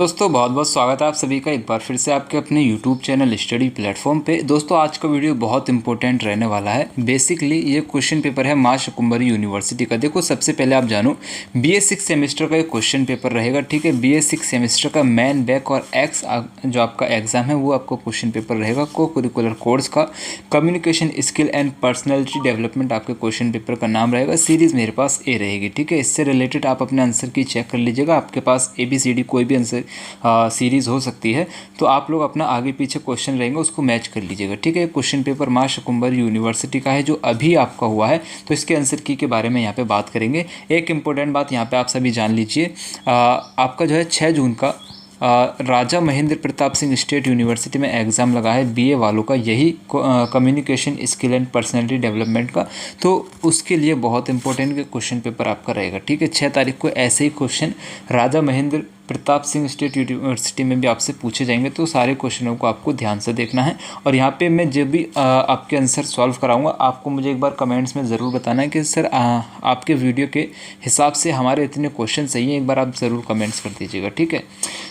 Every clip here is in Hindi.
दोस्तों बहुत बहुत स्वागत है आप सभी का एक बार फिर से आपके अपने YouTube चैनल स्टडी प्लेटफॉर्म पे। दोस्तों आज का वीडियो बहुत इंपॉर्टेंट रहने वाला है। बेसिकली ये क्वेश्चन पेपर है माँ शाकुंभरी यूनिवर्सिटी का। देखो सबसे पहले आप जानो BA 6 सेमेस्टर का एक क्वेश्चन पेपर रहेगा, ठीक है। BA 6 सेमेस्टर का मैन बैक और एक्स जो आपका एग्जाम है वो आपको क्वेश्चन पेपर रहेगा। को करिकुलर कोर्स का communication skill and personality development आपके क्वेश्चन पेपर का नाम रहेगा। सीरीज़ मेरे पास ए रहेगी, ठीक है। इससे रिलेटेड आप अपने आंसर की चेक कर लीजिएगा। आपके पास ABCD कोई भी आंसर सीरीज़ हो सकती है, तो आप लोग अपना आगे पीछे क्वेश्चन रहेंगे उसको मैच कर लीजिएगा, ठीक है। क्वेश्चन पेपर माँ शाकुंभरी यूनिवर्सिटी का है जो अभी आपका हुआ है, तो इसके आंसर की के बारे में यहाँ पे बात करेंगे। एक इम्पोर्टेंट बात यहाँ पे आप सभी जान लीजिए, आपका जो है 6 जून का राजा महेंद्र प्रताप सिंह स्टेट यूनिवर्सिटी में एग्ज़ाम लगा है BA वालों का, यही communication skill and personality development का। तो उसके लिए बहुत इंपॉर्टेंट क्वेश्चन पेपर आपका रहेगा, ठीक है। 6 तारीख को ऐसे ही क्वेश्चन राजा महेंद्र प्रताप सिंह स्टेट यूनिवर्सिटी में भी आपसे पूछे जाएंगे, तो सारे क्वेश्चनों को आपको ध्यान से देखना है। और यहाँ पे मैं जब भी आपके आंसर सॉल्व कराऊंगा, आपको मुझे एक बार कमेंट्स में ज़रूर बताना है कि सर आपके वीडियो के हिसाब से हमारे इतने क्वेश्चन सही हैं। एक बार आप ज़रूर कमेंट्स कर दीजिएगा, ठीक है।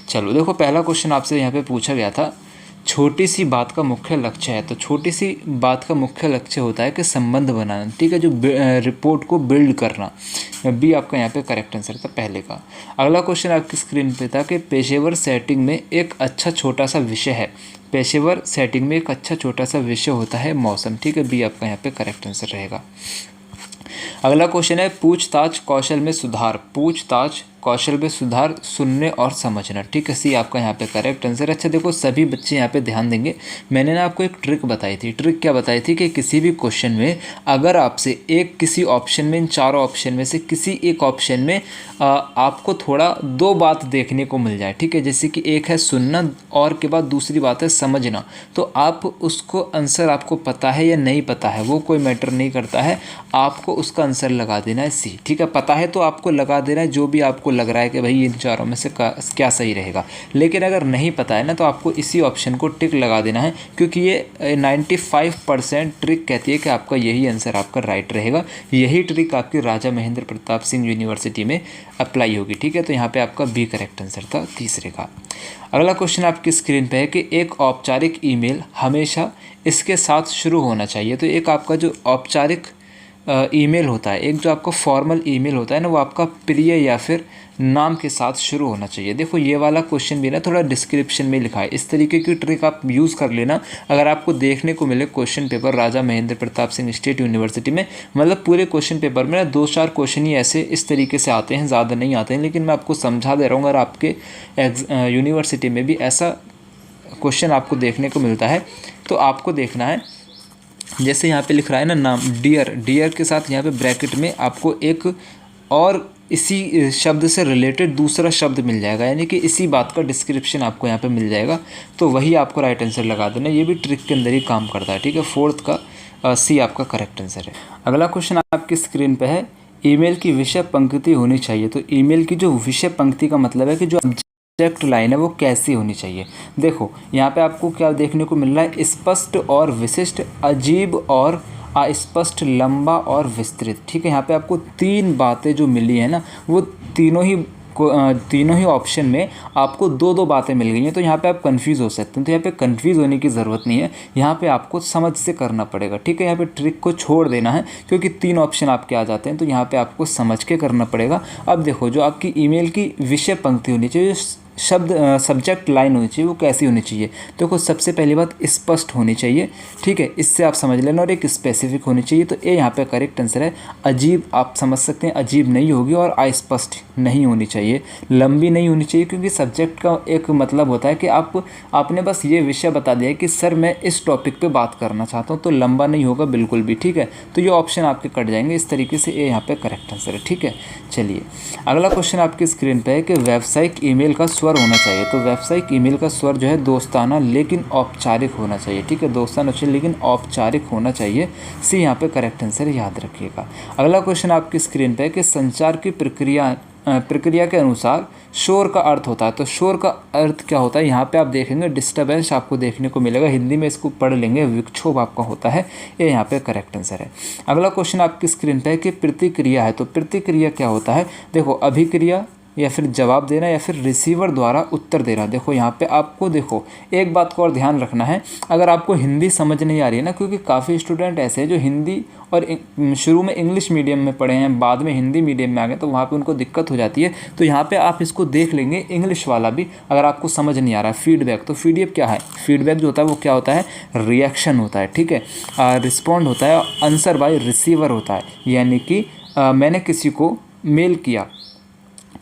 चलो देखो पहला क्वेश्चन आपसे यहाँ पे पूछा गया था, छोटी सी बात का मुख्य लक्ष्य है। तो छोटी सी बात का मुख्य लक्ष्य होता है कि संबंध बनाना, ठीक है, जो रिपोर्ट को बिल्ड करना। बी आपका यहाँ पे करेक्ट आंसर था पहले का। अगला क्वेश्चन आपकी स्क्रीन पे था कि पेशेवर सेटिंग में एक अच्छा छोटा सा विषय है। पेशेवर सेटिंग में एक अच्छा छोटा सा विषय होता है मौसम, ठीक है। बी आपका यहाँ पे करेक्ट आंसर रहेगा। अगला क्वेश्चन है पूछताछ कौशल में सुधार। पूछताछ कौशल में सुधार, सुनने और समझना, ठीक है। सी आपका यहाँ पे करेक्ट आंसर। अच्छा देखो सभी बच्चे यहाँ पे ध्यान देंगे, मैंने ना आपको एक ट्रिक बताई थी। ट्रिक क्या बताई थी कि किसी भी क्वेश्चन में अगर आपसे किसी ऑप्शन में, इन चारों ऑप्शन में से किसी एक ऑप्शन में आपको थोड़ा 2 बात देखने को मिल जाए, ठीक है। जैसे कि एक है सुनना और के बाद दूसरी बात है समझना, तो आप उसको आंसर आपको पता है या नहीं पता है वो कोई मैटर नहीं करता है, आपको उसका आंसर लगा देना है सी, ठीक है। पता है तो आपको लगा देना है जो भी आपको लग रहा है कि भाई इन चारों में से क्या सही रहेगा। लेकिन अगर नहीं पता है ना, तो आपको इसी ऑप्शन को टिक लगा देना है, क्योंकि ये 95% ट्रिक कहती है कि आपका यही आंसर आपका राइट रहेगा। यही ट्रिक आपकी राजा महेंद्र प्रताप सिंह यूनिवर्सिटी में अप्लाई होगी, ठीक है। तो यहाँ पे आपका बी करेक्ट आंसर था तीसरे का। अगला क्वेश्चन आपकी स्क्रीन पे है कि एक औपचारिक ईमेल हमेशा इसके साथ शुरू होना चाहिए। तो एक आपका जो औपचारिक ईमेल होता है, एक जो आपका फॉर्मल ईमेल होता है ना, वो आपका प्रिय या फिर नाम के साथ शुरू होना चाहिए। देखो ये वाला क्वेश्चन भी ना थोड़ा डिस्क्रिप्शन में लिखा है, इस तरीके की ट्रिक आप यूज़ कर लेना। अगर आपको देखने को मिले क्वेश्चन पेपर राजा महेंद्र प्रताप सिंह स्टेट यूनिवर्सिटी में, मतलब पूरे क्वेश्चन पेपर में ना 2-4 क्वेश्चन ही ऐसे इस तरीके से आते हैं, ज़्यादा नहीं आते हैं, लेकिन मैं आपको समझा दे रहा हूँ। अगर आपके यूनिवर्सिटी में भी ऐसा क्वेश्चन आपको देखने को मिलता है तो आपको देखना है, जैसे यहाँ पे लिख रहा है ना नाम डियर, डियर के साथ यहाँ पे ब्रैकेट में आपको एक और इसी शब्द से रिलेटेड दूसरा शब्द मिल जाएगा, यानी कि इसी बात का डिस्क्रिप्शन आपको यहाँ पे मिल जाएगा, तो वही आपको राइट आंसर लगा देना। ये भी ट्रिक के अंदर ही काम करता है, ठीक है। फोर्थ का सी आपका करेक्ट आंसर है। अगला क्वेश्चन आपकी स्क्रीन पे है, ईमेल की विषय पंक्ति होनी चाहिए। तो ईमेल की जो विषय पंक्ति का मतलब है कि जो सब्जेक्ट लाइन है वो कैसी होनी चाहिए। देखो यहाँ पे आपको क्या देखने को मिल रहा है, स्पष्ट और विशिष्ट, अजीब और अस्पष्ट, लंबा और विस्तृत, ठीक है। यहाँ पे आपको 3 बातें जो मिली है ना, वो तीनों ही ऑप्शन में आपको 2-2 बातें मिल गई हैं। तो यहाँ पे आप कंफ्यूज हो सकते हैं, तो यहाँ पे कंफ्यूज होने की ज़रूरत नहीं है, यहाँ पे आपको समझ से करना पड़ेगा, ठीक है। यहाँ पे ट्रिक को छोड़ देना है, क्योंकि 3 ऑप्शन आपके आ जाते हैं, तो यहाँ पे आपको समझ के करना पड़ेगा। अब देखो जो आपकी ईमेल की विषय पंक्ति होनी चाहिए, शब्द सब्जेक्ट लाइन होनी चाहिए, वो कैसी होनी चाहिए। देखो सबसे पहली बात स्पष्ट होनी चाहिए, ठीक है, इससे आप समझ लेना, और एक स्पेसिफिक होनी चाहिए। तो ये यहाँ पे करेक्ट आंसर है। अजीब आप समझ सकते हैं, अजीब नहीं होगी, और अस्पष्ट नहीं होनी चाहिए, लंबी नहीं होनी चाहिए, क्योंकि सब्जेक्ट का एक मतलब होता है कि आपने बस ये विषय बता दिया कि सर मैं इस टॉपिक पे बात करना चाहता हूँ, तो लंबा नहीं होगा बिल्कुल भी, ठीक है। तो ये ऑप्शन आपके कट जाएंगे इस तरीके से, ये यहाँ पे करेक्ट आंसर है, ठीक है। चलिए अगला क्वेश्चन आपकी स्क्रीन पे है कि व्यावसायिक ईमेल का स्वर होना चाहिए। तो व्यावसायिक ईमेल का स्वर जो है दोस्ताना लेकिन औपचारिक होना चाहिए, ठीक है। दोस्ताना चाहिए लेकिन औपचारिक होना चाहिए, सी यहाँ पे करेक्ट आंसर याद रखिएगा। अगला क्वेश्चन आपकी स्क्रीन पे है कि संचार की प्रक्रिया के अनुसार शोर का अर्थ होता है। तो शोर का अर्थ क्या होता है, यहाँ पे आप देखेंगे डिस्टर्बेंस आपको देखने को मिलेगा, हिंदी में इसको पढ़ लेंगे विक्षोभ आपका होता है, ये यहाँ पे करेक्ट आंसर है। अगला क्वेश्चन आपकी स्क्रीन पे है कि प्रतिक्रिया है। तो प्रतिक्रिया क्या होता है, देखो अभिक्रिया या फिर जवाब देना या फिर रिसीवर द्वारा उत्तर देना। देखो यहाँ पे आपको देखो एक बात को और ध्यान रखना है, अगर आपको हिंदी समझ नहीं आ रही है ना, क्योंकि काफ़ी स्टूडेंट ऐसे हैं जो हिंदी और शुरू में इंग्लिश मीडियम में पढ़े हैं, बाद में हिंदी मीडियम में आ गए, तो वहाँ पे उनको दिक्कत हो जाती है। तो यहाँ पे आप इसको देख लेंगे इंग्लिश वाला भी, अगर आपको समझ नहीं आ रहा है। फीडबैक, तो फीडबैक क्या है? फीडबैक जो होता है वो क्या होता है? रिएक्शन होता है, ठीक है। रिस्पॉन्ड होता है, आंसर बाय रिसीवर होता है, यानी कि मैंने किसी को मेल किया,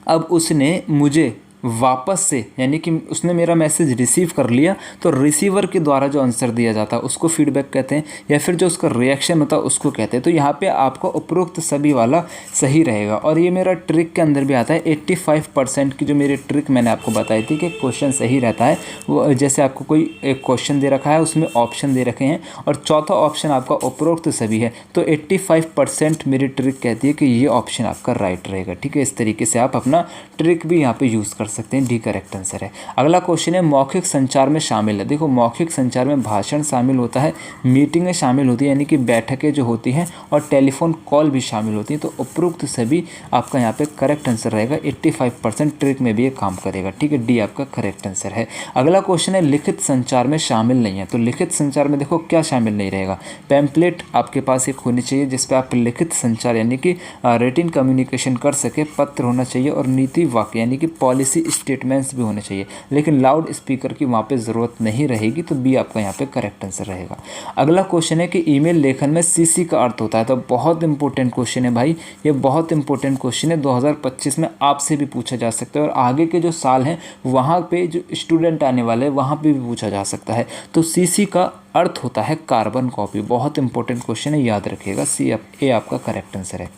अब उसने मुझे वापस से, यानी कि उसने मेरा मैसेज रिसीव कर लिया, तो रिसीवर के द्वारा जो आंसर दिया जाता है उसको फीडबैक कहते हैं, या फिर जो उसका रिएक्शन होता है उसको कहते हैं। तो यहाँ पे आपको उपरोक्त सभी वाला सही रहेगा। और ये मेरा ट्रिक के अंदर भी आता है। 85% की जो मेरी ट्रिक मैंने आपको बताई थी कि क्वेश्चन सही रहता है, वो जैसे आपको कोई एक क्वेश्चन दे रखा है, उसमें ऑप्शन दे रखे हैं और चौथा ऑप्शन आपका उपरोक्त सभी है, तो 85% मेरी ट्रिक कहती है कि ये ऑप्शन आपका राइट रहेगा, ठीक है। इस तरीके से आप अपना ट्रिक भी यहाँ पे यूज़ कर सकते हैं। डी करेक्ट आंसर है। अगला क्वेश्चन है मौखिक संचार में शामिल है। देखो मौखिक संचार में भाषण शामिल होता है, मीटिंगें शामिल होती है, यानी कि बैठकें जो होती हैं, और टेलीफोन कॉल भी शामिल होती हैं। तो उपरोक्त सभी आपका यहाँ पे करेक्ट आंसर रहेगा। 85% ट्रिक में भी ये काम करेगा, ठीक है। डी आपका करेक्ट आंसर है। अगला क्वेश्चन है लिखित संचार में शामिल नहीं है। तो लिखित संचार में देखो क्या शामिल नहीं रहेगा? पैम्पलेट आपके पास एक होनी चाहिए जिस पर आप लिखित संचार यानी कि रिटन कम्युनिकेशन कर सके, पत्र होना चाहिए, और नीति वाक्य यानी कि पॉलिसी स्टेटमेंट्स भी होने चाहिए। लेकिन लाउड स्पीकर की वहाँ पे ज़रूरत नहीं रहेगी, तो बी आपका यहाँ पे करेक्ट आंसर रहेगा। अगला क्वेश्चन है कि ईमेल लेखन में सीसी का अर्थ होता है। तो बहुत इंपॉर्टेंट क्वेश्चन है भाई, ये बहुत इंपॉर्टेंट क्वेश्चन है। 2025 में आपसे भी पूछा जा सकता है, और आगे के जो साल हैं वहाँ पे जो स्टूडेंट आने वाले हैं वहाँ पे भी पूछा जा सकता है। तो सीसी का अर्थ होता है कार्बन कॉपी। बहुत इंपॉर्टेंट क्वेश्चन है, याद रखिएगा। ए आपका करेक्ट आंसर है।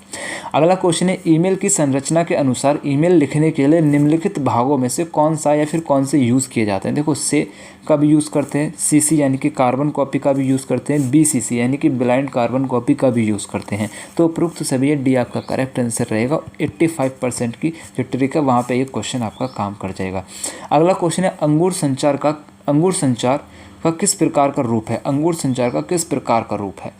अगला क्वेश्चन है ईमेल की संरचना के अनुसार ईमेल लिखने के लिए निम्नलिखित भागों में से कौन सा या फिर कौन से यूज़ किए जाते हैं? देखो से का भी यूज़ करते हैं, सीसी यानी कि कार्बन कॉपी का भी यूज़ करते हैं, बीसीसी यानी कि ब्लाइंड कार्बन कॉपी का भी यूज़ करते हैं। तो उपरोक्त सभी डी आपका करेक्ट आंसर रहेगा। 85% की जो ट्रिक है वहाँ पर ये क्वेश्चन आपका काम कर जाएगा। अगला क्वेश्चन है अंगूर संचार का किस प्रकार का रूप है? अंगूर संचार का किस प्रकार का रूप है?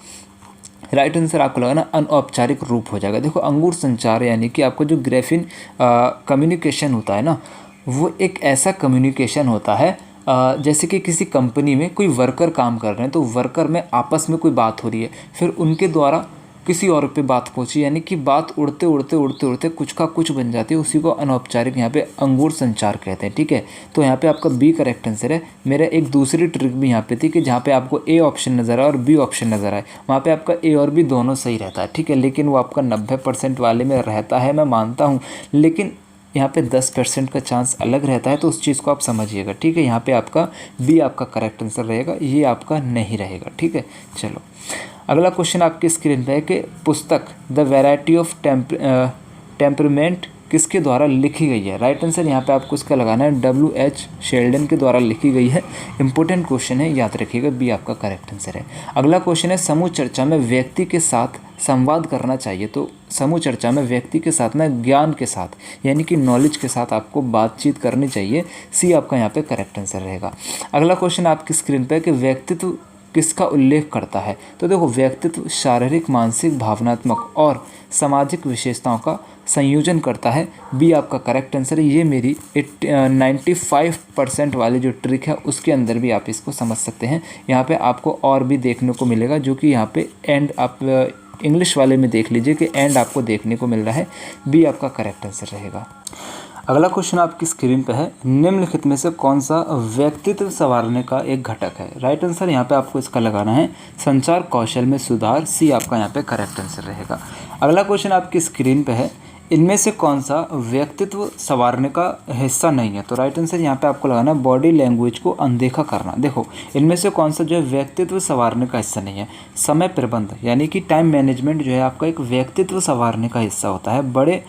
राइट आंसर आपको लगाना अनौपचारिक रूप हो जाएगा। देखो अंगूर संचार यानी कि आपको जो ग्राफीन कम्युनिकेशन होता है ना, वो एक ऐसा कम्युनिकेशन होता है जैसे कि किसी कंपनी में कोई वर्कर काम कर रहे हैं, तो वर्कर में आपस में कोई बात हो रही है, फिर उनके द्वारा किसी और पे बात पहुंची, यानी कि बात उड़ते उड़ते कुछ का कुछ बन जाती है, उसी को अनौपचारिक यहाँ पे अंगूर संचार कहते हैं, ठीक है। तो यहाँ पे आपका बी करेक्ट आंसर है। मेरा एक दूसरी ट्रिक भी यहाँ पे थी कि जहाँ पे आपको ए ऑप्शन नज़र आए और बी ऑप्शन नज़र आए, वहाँ पे आपका ए और बी दोनों सही रहता है, ठीक है। लेकिन वो आपका 90% वाले में रहता है, मैं मानता हूँ, लेकिन यहाँ पे 10% का चांस अलग रहता है, तो उस चीज़ को आप समझिएगा, ठीक है। यहाँ पे आपका बी आपका करेक्ट आंसर रहेगा, ये आपका नहीं रहेगा, ठीक है। चलो अगला क्वेश्चन आपकी स्क्रीन पे है कि पुस्तक द वैरायटी ऑफ टेम्परमेंट किसके द्वारा लिखी गई है? राइट आंसर यहाँ पे आपको इसका लगाना है W.H. शेल्डन के द्वारा लिखी गई है। इंपॉर्टेंट क्वेश्चन है, याद रखिएगा। बी आपका करेक्ट आंसर है। अगला क्वेश्चन है समूह चर्चा में व्यक्ति के साथ संवाद करना चाहिए। तो समूह चर्चा में व्यक्ति के साथ ना ज्ञान के साथ यानी कि नॉलेज के साथ आपको बातचीत करनी चाहिए। सी आपका यहाँ पे करेक्ट आंसर रहेगा। अगला क्वेश्चन आपकी स्क्रीन पे है कि व्यक्तित्व किसका उल्लेख करता है? तो देखो व्यक्तित्व शारीरिक, मानसिक, भावनात्मक और सामाजिक विशेषताओं का संयोजन करता है। बी आपका करेक्ट आंसर है। ये मेरी 95% वाली जो ट्रिक है उसके अंदर भी आप इसको समझ सकते हैं। यहाँ पे आपको और भी देखने को मिलेगा, जो कि यहाँ पे एंड आप इंग्लिश वाले में देख लीजिए कि एंड आपको देखने को मिल रहा है। बी आपका करेक्ट आंसर रहेगा। अगला क्वेश्चन आपकी स्क्रीन पे है निम्नलिखित में से कौन सा व्यक्तित्व संवारने का एक घटक है? राइट आंसर यहाँ पे आपको इसका लगाना है संचार कौशल में सुधार। सी आपका यहाँ पे करेक्ट आंसर रहेगा। अगला क्वेश्चन आपकी स्क्रीन पे है इनमें से कौन सा व्यक्तित्व संवारने का हिस्सा नहीं है? तो राइट आंसर यहाँ पे आपको लगाना है बॉडी लैंग्वेज को अनदेखा करना। देखो इनमें से कौन सा जो है व्यक्तित्व संवारने का हिस्सा नहीं है? समय प्रबंध यानी कि टाइम मैनेजमेंट जो है आपका एक व्यक्तित्व संवारने का हिस्सा होता है। बड़े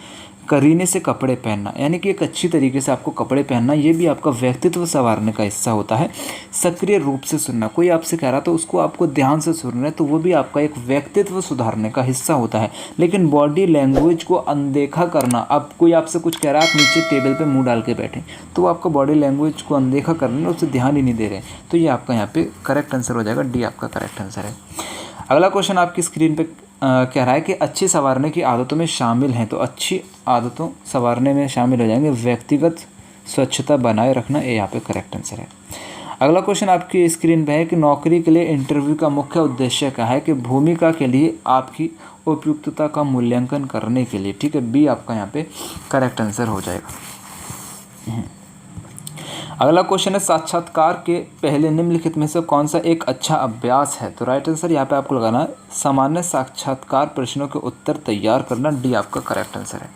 करीने से कपड़े पहनना यानी कि एक अच्छी तरीके से आपको कपड़े पहनना, ये भी आपका व्यक्तित्व संवारने का हिस्सा होता है। सक्रिय रूप से सुनना, कोई आपसे कह रहा तो उसको आपको ध्यान से सुनना है, तो वो भी आपका एक व्यक्तित्व सुधारने का हिस्सा होता है। लेकिन बॉडी लैंग्वेज को अनदेखा करना, अब कोई आपसे कुछ कह रहा है, आप नीचे टेबल पे मुंह डाल के बैठे, तो आपका बॉडी लैंग्वेज को अनदेखा करना, उससे ध्यान ही नहीं दे रहे, तो ये आपका यहाँ पे करेक्ट आंसर हो जाएगा। डी आपका करेक्ट आंसर है। अगला क्वेश्चन आपकी स्क्रीन पे कह रहा है कि अच्छी संवारने की आदतों में शामिल हैं, तो अच्छी आदतों संवारने में शामिल हो जाएंगे व्यक्तिगत स्वच्छता बनाए रखना, ये यहाँ पे करेक्ट आंसर है। अगला क्वेश्चन आपकी स्क्रीन पे है कि नौकरी के लिए इंटरव्यू का मुख्य उद्देश्य क्या है, कि भूमिका के लिए आपकी उपयुक्तता का मूल्यांकन करने के लिए, ठीक है, बी आपका यहाँ पे करेक्ट आंसर हो जाएगा। अगला क्वेश्चन है साक्षात्कार के पहले निम्नलिखित में से कौन सा एक अच्छा अभ्यास है, तो राइट आंसर यहाँ पे आपको लगाना है सामान्य साक्षात्कार प्रश्नों के उत्तर तैयार करना, डी आपका करेक्ट आंसर है।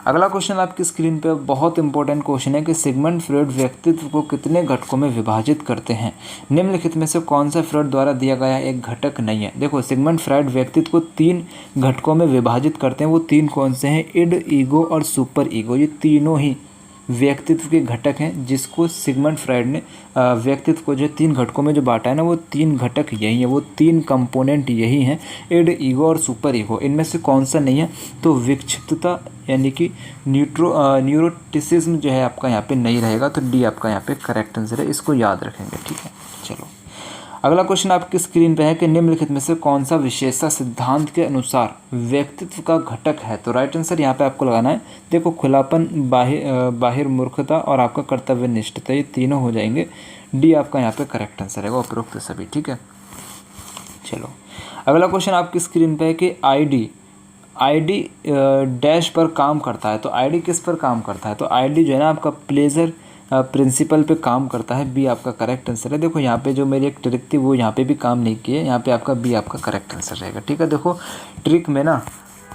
अगला क्वेश्चन आपकी स्क्रीन पे बहुत इंपॉर्टेंट क्वेश्चन है कि सिगमंड फ्रॉइड व्यक्तित्व को कितने घटकों में विभाजित करते हैं, निम्नलिखित में से कौन सा फ्रॉइड द्वारा दिया गया एक घटक नहीं है। देखो सिगमंड फ्रॉइड व्यक्तित्व को 3 घटकों में विभाजित करते हैं, वो 3 कौन से हैं, इड, ईगो और सुपर ईगो, ये तीनों ही व्यक्तित्व के घटक हैं जिसको सिगमंड फ्रॉइड ने व्यक्तित्व को जो 3 घटकों में जो बांटा है ना, वो 3 घटक यही हैं, वो 3 कंपोनेंट यही हैं, इड, ईगो और सुपर ईगो। इनमें से कौन सा नहीं है, तो विक्षिप्तता यानी कि न्यूरोटिसिज्म जो है आपका यहाँ पे नहीं रहेगा, तो डी आपका यहाँ पे करेक्ट आंसर है, इसको याद रखेंगे, ठीक है। चलो अगला क्वेश्चन आपकी स्क्रीन पे है कि निम्नलिखित में से कौन सा विशेषता सिद्धांत के अनुसार व्यक्तित्व का घटक है, तो राइट आंसर यहाँ पे आपको लगाना है, देखो खुलापन, बाहिर मूर्खता और आपका कर्तव्यनिष्ठता, ये तीनों हो जाएंगे, डी आपका यहाँ पे करेक्ट आंसर है, उपरोक्त सभी, ठीक है। चलो अगला क्वेश्चन आपकी स्क्रीन पे है कि आईडी डैश पर काम करता है, तो आईडी किस पर काम करता है, तो आईडी जो है ना आपका प्लेजर प्रिंसिपल पे काम करता है, बी आपका करेक्ट आंसर है। देखो यहाँ पे जो मेरी एक ट्रिक थी वो यहाँ पे भी काम नहीं की है, यहाँ पे आपका बी आपका करेक्ट आंसर रहेगा, ठीक है। देखो ट्रिक में ना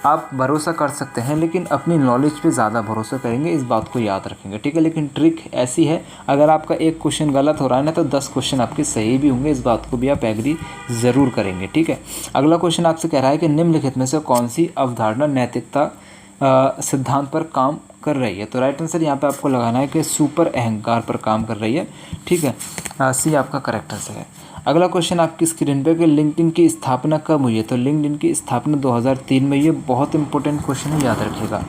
आप भरोसा कर सकते हैं लेकिन अपनी नॉलेज पे ज़्यादा भरोसा करेंगे, इस बात को याद रखेंगे, ठीक है। लेकिन ट्रिक ऐसी है, अगर आपका एक क्वेश्चन गलत हो रहा है ना तो 10 क्वेश्चन आपके सही भी होंगे, इस बात को भी आप एग्री ज़रूर करेंगे, ठीक है। अगला क्वेश्चन आपसे कह रहा है कि निम्नलिखित में से कौन सी अवधारणा नैतिकता सिद्धांत पर काम कर रही है, तो राइट आंसर यहाँ पे आपको लगाना है कि सुपर अहंकार पर काम कर रही है, ठीक है, सी आपका करेक्ट आंसर है। अगला क्वेश्चन आपकी स्क्रीन पे कि लिंक्डइन की स्थापना कब हुई है, तो लिंक्डइन की स्थापना 2003 में, ये बहुत इंपॉर्टेंट क्वेश्चन है, याद रखिएगा।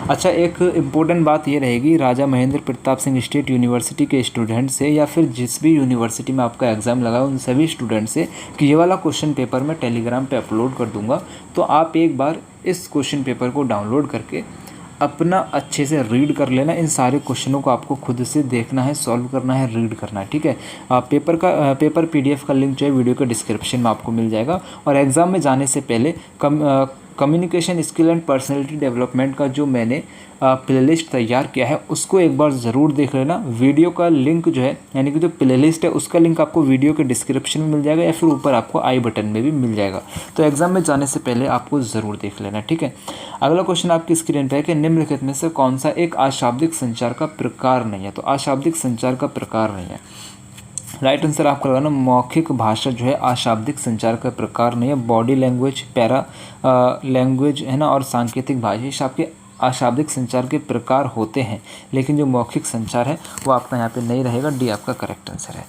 अच्छा एक इम्पोर्टेंट बात ये रहेगी, राजा महेंद्र प्रताप सिंह स्टेट यूनिवर्सिटी के स्टूडेंट से या फिर जिस भी यूनिवर्सिटी में आपका एग्ज़ाम लगा उन सभी स्टूडेंट से कि ये वाला क्वेश्चन पेपर मैं टेलीग्राम पे अपलोड कर दूंगा, तो आप एक बार इस क्वेश्चन पेपर को डाउनलोड करके अपना अच्छे से रीड कर लेना, इन सारे क्वेश्चनों को आपको खुद से देखना है, सॉल्व करना है, रीड करना है, ठीक है। पेपर पीडीएफ का लिंक जो है वीडियो के डिस्क्रिप्शन में आपको मिल जाएगा। और एग्ज़ाम में जाने से पहले communication skill and personality development का जो मैंने प्लेलिस्ट तैयार किया है उसको एक बार ज़रूर देख लेना। वीडियो का लिंक जो है यानी कि जो प्लेलिस्ट है उसका लिंक आपको वीडियो के डिस्क्रिप्शन में मिल जाएगा या फिर ऊपर आपको आई बटन में भी मिल जाएगा, तो एग्ज़ाम में जाने से पहले आपको ज़रूर देख लेना, ठीक है। अगला क्वेश्चन आपकी स्क्रीन पर है कि निम्नलिखित में से कौन सा एक अशाब्दिक संचार का प्रकार नहीं है, तो अशाब्दिक संचार का प्रकार नहीं है, राइट आंसर आपको लगाना मौखिक भाषा जो है अशाब्दिक संचार का प्रकार नहीं है। बॉडी लैंग्वेज, पैरा लैंग्वेज है ना और सांकेतिक भाषा आपके अशाब्दिक संचार के प्रकार होते हैं, लेकिन जो मौखिक संचार है वो आपका यहाँ पे नहीं रहेगा, डी आपका करेक्ट आंसर है।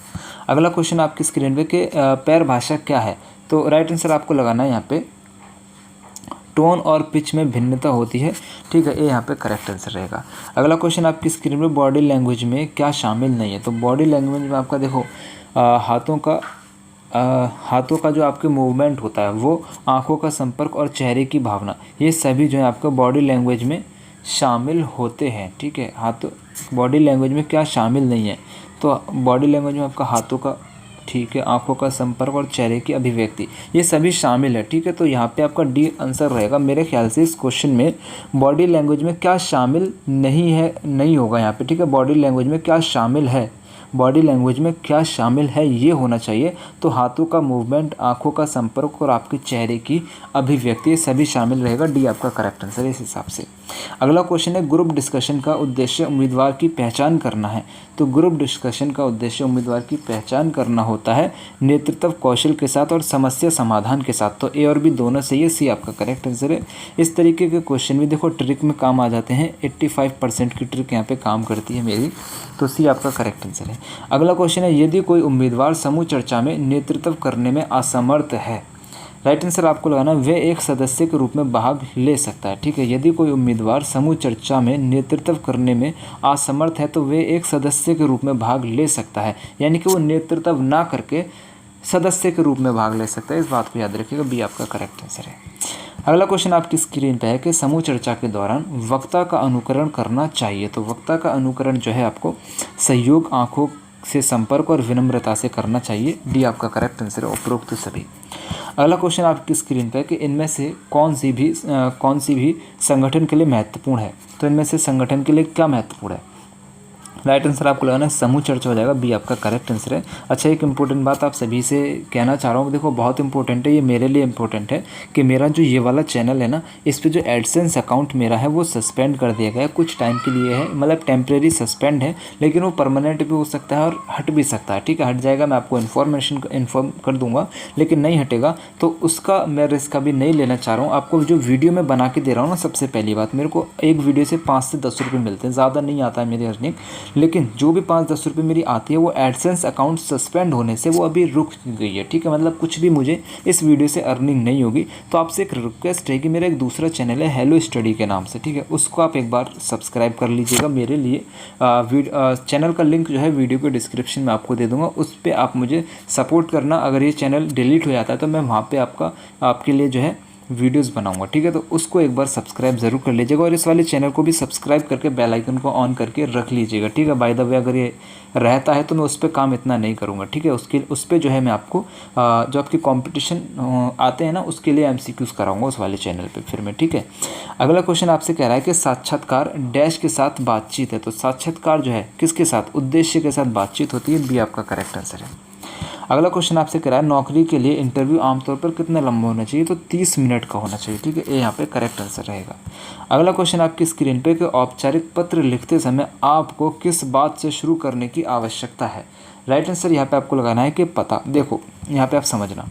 अगला क्वेश्चन आपकी स्क्रीन पे कि पैर भाषा क्या है, तो राइट आंसर आपको लगाना है यहाँ पे टोन और पिच में भिन्नता होती है, ठीक है, ये यहाँ पे करेक्ट आंसर रहेगा। अगला क्वेश्चन आपकी स्क्रीन पे बॉडी लैंग्वेज में क्या शामिल नहीं है, तो बॉडी लैंग्वेज में आपका देखो हाथों का जो आपके मूवमेंट होता है वो, आंखों का संपर्क और चेहरे की भावना, ये सभी जो है आपका बॉडी लैंग्वेज में शामिल होते हैं, ठीक है। हाथों बॉडी लैंग्वेज में क्या शामिल नहीं है, तो बॉडी लैंग्वेज में आपका हाथों का, ठीक है, आंखों का संपर्क और चेहरे की अभिव्यक्ति, ये सभी शामिल है, ठीक है। तो यहाँ पे आपका डी आंसर रहेगा। मेरे ख्याल से इस क्वेश्चन में बॉडी लैंग्वेज में क्या शामिल नहीं है नहीं होगा यहाँ पे, ठीक है। बॉडी लैंग्वेज में क्या शामिल है, बॉडी लैंग्वेज में क्या शामिल है ये होना चाहिए, तो हाथों का मूवमेंट, आंखों का संपर्क और आपके चेहरे की अभिव्यक्ति, ये सभी शामिल रहेगा, डी आपका करेक्ट आंसर है इस हिसाब से। अगला क्वेश्चन है ग्रुप डिस्कशन का उद्देश्य उम्मीदवार की पहचान करना है, तो ग्रुप डिस्कशन का उद्देश्य उम्मीदवार की पहचान करना होता है नेतृत्व कौशल के साथ और समस्या समाधान के साथ, तो ए और बी दोनों सही है, सी आपका करेक्ट आंसर है। इस तरीके के क्वेश्चन भी देखो ट्रिक में काम आ जाते हैं, 85% की ट्रिक यहाँ पे काम करती है मेरी, तो सी आपका करेक्ट आंसर है। अगला क्वेश्चन है यदि कोई उम्मीदवार समूह चर्चा में नेतृत्व करने में असमर्थ है, राइट आंसर आपको लगाना वे एक सदस्य के रूप में भाग ले सकता है, ठीक है। यदि कोई उम्मीदवार समूह चर्चा में नेतृत्व करने में असमर्थ है तो वे एक सदस्य के रूप में भाग ले सकता है, यानी कि वो नेतृत्व ना करके सदस्य के रूप में भाग ले सकता है, इस बात को याद रखिएगा, बी आपका करेक्ट आंसर है। अगला क्वेश्चन आपकी स्क्रीन पे है कि समूह चर्चा के दौरान वक्ता का अनुकरण करना चाहिए। तो वक्ता का अनुकरण जो है आपको सहयोग, आंखों से संपर्क और विनम्रता से करना चाहिए। डी आपका करेक्ट आंसर है, उपरोक्त सभी। अगला क्वेश्चन आपकी स्क्रीन पे है कि इनमें से कौन सी भी संगठन के लिए महत्वपूर्ण है। तो इनमें से संगठन के लिए क्या महत्वपूर्ण है? राइट आंसर आपको लगाना है समूह चर्चा हो जाएगा, बी आपका करेक्ट आंसर है। अच्छा, एक इंपॉर्टेंट बात आप सभी से कहना चाह रहा हूँ, देखो बहुत इंपॉर्टेंट है, ये मेरे लिए इंपॉर्टेंट है कि मेरा जो ये वाला चैनल है ना, इस पे जो एडसेंस अकाउंट मेरा है वो सस्पेंड कर दिया गया है, कुछ टाइम के लिए है, मतलब टेम्प्रेरी सस्पेंड है, लेकिन वो परमानेंट भी हो सकता है और हट भी सकता है। ठीक है, हट जाएगा, मैं आपको इन्फॉर्म कर दूंगा, लेकिन नहीं हटेगा तो उसका मैं रिस्क अभी नहीं लेना चाह रहा हूँ। आपको जो वीडियो मैं बना के दे रहा हूँ ना, सबसे पहली बात, मेरे को एक वीडियो से 5 से 10 रुपये मिलते हैं, ज़्यादा नहीं आता है मेरी अर्निंग, लेकिन जो भी 5-10 रुपये मेरी आती है वो एडसेंस अकाउंट सस्पेंड होने से वो अभी रुक गई है। ठीक है, मतलब कुछ भी मुझे इस वीडियो से अर्निंग नहीं होगी। तो आपसे एक रिक्वेस्ट है कि मेरा एक दूसरा चैनल है हेलो स्टडी के नाम से, ठीक है, उसको आप एक बार सब्सक्राइब कर लीजिएगा मेरे लिए। चैनल का लिंक जो है वीडियो के डिस्क्रिप्शन में आपको दे दूँगा, उस पर आप मुझे सपोर्ट करना। अगर ये चैनल डिलीट हो जाता है तो मैं वहाँ पर आपके लिए जो है वीडियोस बनाऊंगा। ठीक है, तो उसको एक बार सब्सक्राइब ज़रूर कर लीजिएगा और इस वाले चैनल को भी सब्सक्राइब करके बेल आइकन को ऑन करके रख लीजिएगा। ठीक है, बाय द वे अगर ये रहता है तो मैं उस पर काम इतना नहीं करूँगा। ठीक है, उस पर जो है मैं आपको जो आपके कंपटीशन आते हैं ना, उसके लिए MCQs कराऊंगा उस वाले चैनल पर फिर मैं। ठीक है, अगला क्वेश्चन आपसे कह रहा है कि साक्षात्कार डैश के साथ बातचीत है। तो साक्षात्कार जो है किसके साथ, उद्देश्य के साथ बातचीत होती है, बी आपका करेक्ट आंसर है। अगला क्वेश्चन आपसे कह रहा है नौकरी के लिए इंटरव्यू आमतौर पर कितना लंबा होना चाहिए। तो 30 मिनट का होना चाहिए। ठीक है, ये यहाँ पे करेक्ट आंसर रहेगा। अगला क्वेश्चन आपकी स्क्रीन पे कि औपचारिक पत्र लिखते समय आपको किस बात से शुरू करने की आवश्यकता है। राइट आंसर यहाँ पे आपको लगाना है कि पता। देखो यहाँ पे आप समझना,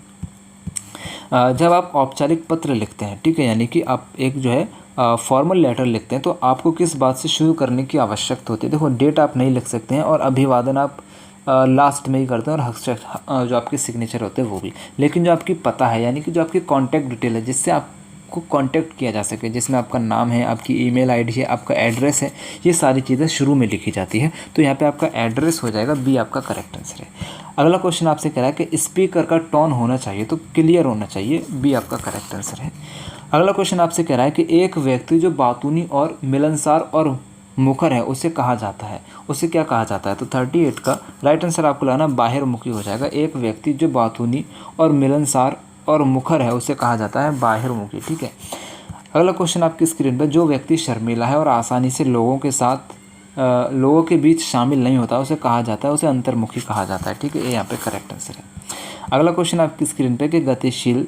जब आप औपचारिक पत्र लिखते हैं, ठीक है, यानी कि आप एक जो है फॉर्मल लेटर लिखते हैं, तो आपको किस बात से शुरू करने की आवश्यकता होती है। देखो डेट आप नहीं लिख सकते हैं और अभिवादन आप लास्ट में ही करते हैं और जो आपके सिग्नेचर होते हैं वो भी, लेकिन जो आपकी पता है यानी कि जो आपकी कॉन्टैक्ट डिटेल है जिससे आपको कांटेक्ट किया जा सके, जिसमें आपका नाम है, आपकी ईमेल आईडी है, आपका एड्रेस है, ये सारी चीज़ें शुरू में लिखी जाती है। तो यहाँ पे आपका एड्रेस हो जाएगा, बी आपका करेक्ट आंसर है। अगला क्वेश्चन आपसे कह रहा है कि स्पीकर का टोन होना चाहिए, तो क्लियर होना चाहिए, बी आपका करेक्ट आंसर है। अगला क्वेश्चन आपसे कह रहा है कि एक व्यक्ति जो बातूनी और मिलनसार और मुखर है उसे कहा जाता है, उसे क्या कहा जाता है। तो 38 का राइट आंसर आपको लाना बाहिरमुखी हो जाएगा। एक व्यक्ति जो बातूनी और मिलनसार और मुखर है उसे कहा जाता है बाहिरमुखी। ठीक है, अगला क्वेश्चन आपकी स्क्रीन पर, जो व्यक्ति शर्मीला है और आसानी से लोगों के बीच शामिल नहीं होता उसे कहा जाता है, उसे अंतर्मुखी कहा जाता है। ठीक है, ये यहाँ पे करेक्ट आंसर है। अगला क्वेश्चन आपकी स्क्रीन पे कि गतिशील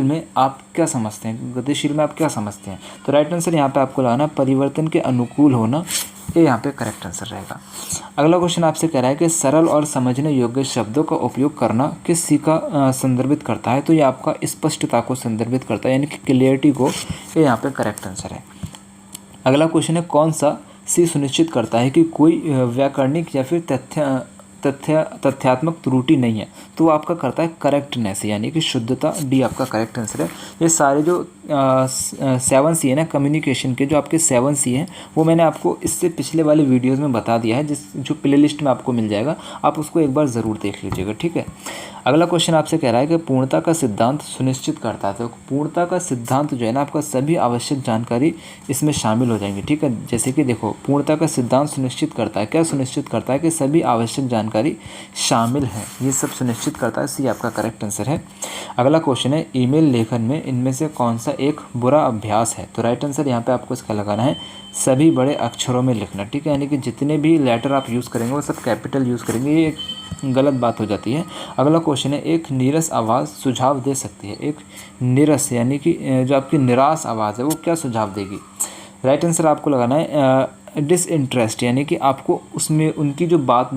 में आप क्या समझते हैं, गतिशील में आप क्या समझते हैं। तो राइट आंसर यहाँ पे आपको लगाना परिवर्तन के अनुकूल होना, ये यहाँ पे करेक्ट आंसर रहेगा। अगला क्वेश्चन आपसे कह रहा है कि सरल और समझने योग्य शब्दों का उपयोग करना किस सी का संदर्भित करता है। तो ये आपका स्पष्टता को संदर्भित करता है, यानी कि क्लियरिटी को, ये यहाँ पे करेक्ट आंसर है। अगला क्वेश्चन है कौन सा सी सुनिश्चित करता है कि कोई व्याकरणिक या फिर तथ्यात्मक त्रुटि नहीं है। तो वो आपका करता है करेक्टनेस, यानी कि शुद्धता, डी आपका करेक्ट आंसर है। ये सारे जो 7 C है ना कम्युनिकेशन के, जो आपके 7 C हैं वो मैंने आपको इससे पिछले वाले वीडियोस में बता दिया है, जो प्लेलिस्ट में आपको मिल जाएगा, आप उसको एक बार ज़रूर देख लीजिएगा। ठीक है, अगला क्वेश्चन आपसे कह रहा है कि पूर्णता का सिद्धांत सुनिश्चित करता है। तो पूर्णता का सिद्धांत जो है ना, आपका सभी आवश्यक जानकारी इसमें शामिल हो जाएंगी। ठीक है, जैसे कि देखो पूर्णता का सिद्धांत सुनिश्चित करता है, क्या सुनिश्चित करता है कि सभी आवश्यक जानकारी शामिल है, ये सब सुनिश्चित करता है, सी आपका करेक्ट आंसर है। अगला क्वेश्चन है ईमेल लेखन में इनमें से कौन सा एक बुरा अभ्यास है। तो राइट आंसर यहाँ पे आपको इसका लगाना है सभी बड़े अक्षरों में लिखना। ठीक है, यानी कि जितने भी लेटर आप यूज़ करेंगे वो सब कैपिटल यूज़ करेंगे, ये गलत बात हो जाती है। अगला क्वेश्चन है एक नीरस आवाज़ सुझाव दे सकती है। एक नीरस यानी कि जो आपकी निराश आवाज़ है वो क्या सुझाव देगी। राइट आंसर आपको लगाना है डिसइंटरेस्ट, यानी कि आपको उसमें उनकी जो बात,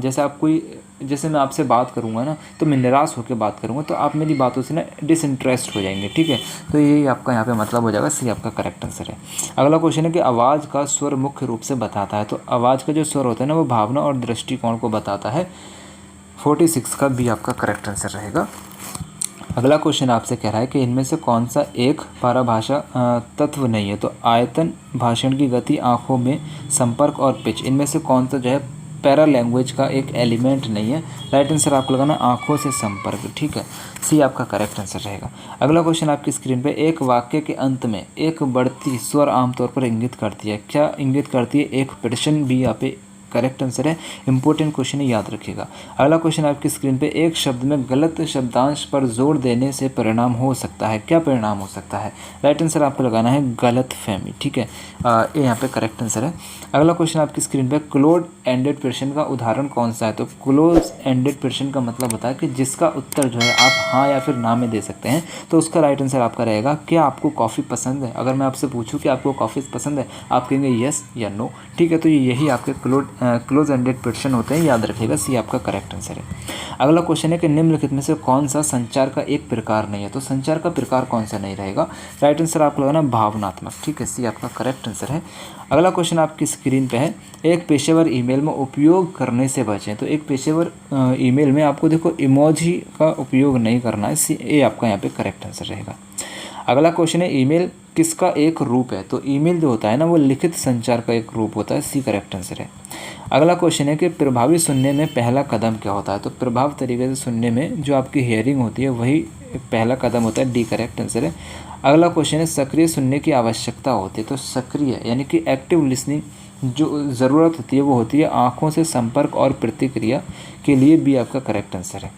जैसे मैं आपसे बात करूंगा ना तो मैं निराश होकर बात करूंगा, तो आप मेरी बातों से ना डिसइंटरेस्ट हो जाएंगे। ठीक है, तो यही आपका यहाँ पे मतलब हो जाएगा, सी आपका करेक्ट आंसर है। अगला क्वेश्चन है कि आवाज़ का स्वर मुख्य रूप से बताता है। तो आवाज़ का जो स्वर होता है ना वो भावना और दृष्टिकोण को बताता है, 46 का बी आपका करेक्ट आंसर रहेगा। अगला क्वेश्चन आपसे कह रहा है कि इनमें से कौन सा एक परिभाषा तत्व नहीं है। तो आयतन, भाषण की गति, आंखों में संपर्क और पिच, इनमें से कौन सा जो है पैरा लैंग्वेज का एक एलिमेंट नहीं है। राइट आंसर आपको लगाना आंखों से संपर्क, ठीक है, सी आपका करेक्ट आंसर रहेगा। अगला क्वेश्चन आपकी स्क्रीन पे, एक वाक्य के अंत में एक बढ़ती स्वर आमतौर पर इंगित करती है, क्या इंगित करती है? एक प्रश्न, बी यहाँ पे करेक्ट आंसर है। इंपॉर्टेंट क्वेश्चन है, याद रखिएगा। अगला क्वेश्चन आपकी स्क्रीन पे, एक शब्द में गलत शब्दांश पर जोर देने से परिणाम हो सकता है, क्या परिणाम हो सकता है? राइट आंसर आपको लगाना है गलतफहमी, ठीक है, ये यहाँ पे करेक्ट आंसर है। अगला क्वेश्चन आपकी स्क्रीन पे, क्लोज एंडेड प्रश्न का उदाहरण कौन सा है? तो क्लोज एंडेड प्रश्न का मतलब होता है कि जिसका उत्तर जो है आप हाँ या फिर ना में दे सकते हैं। तो उसका राइट आंसर आपका रहेगा, क्या आपको कॉफ़ी पसंद है? अगर मैं आपसे पूछूं कि आपको कॉफ़ी पसंद है, आप कहेंगे यस या नो, ठीक है। तो यही आपके क्लोज एंडेड प्रश्न होते हैं, याद रखिएगा, सी आपका करेक्ट आंसर है। अगला क्वेश्चन है कि निम्नलिखित में से कौन सा संचार का एक प्रकार नहीं है? तो संचार का प्रकार कौन सा नहीं रहेगा? राइट आंसर आपको लगाना भावनात्मक, ठीक है, सी आपका करेक्ट आंसर है। अगला क्वेश्चन आपकी स्क्रीन पे है, एक पेशेवर ईमेल में उपयोग करने से बचें। तो एक पेशेवर ईमेल में आपको देखो इमोजी का उपयोग नहीं करना है, सी ये आपका यहाँ पे करेक्ट आंसर रहेगा। अगला क्वेश्चन है, ईमेल किसका एक रूप है? तो ईमेल जो होता है ना, वो लिखित संचार का एक रूप होता है, सी करेक्ट आंसर है। अगला क्वेश्चन है कि प्रभावी सुनने में पहला कदम क्या होता है? तो प्रभाव तरीके से सुनने में जो आपकी हियरिंग होती है वही पहला कदम होता है, डी करेक्ट आंसर है। अगला क्वेश्चन है, सक्रिय सुनने की आवश्यकता होती है। तो सक्रिय यानी कि एक्टिव लिसनिंग जो ज़रूरत होती है वो होती है आँखों से संपर्क और प्रतिक्रिया के लिए, बी आपका करेक्ट आंसर है।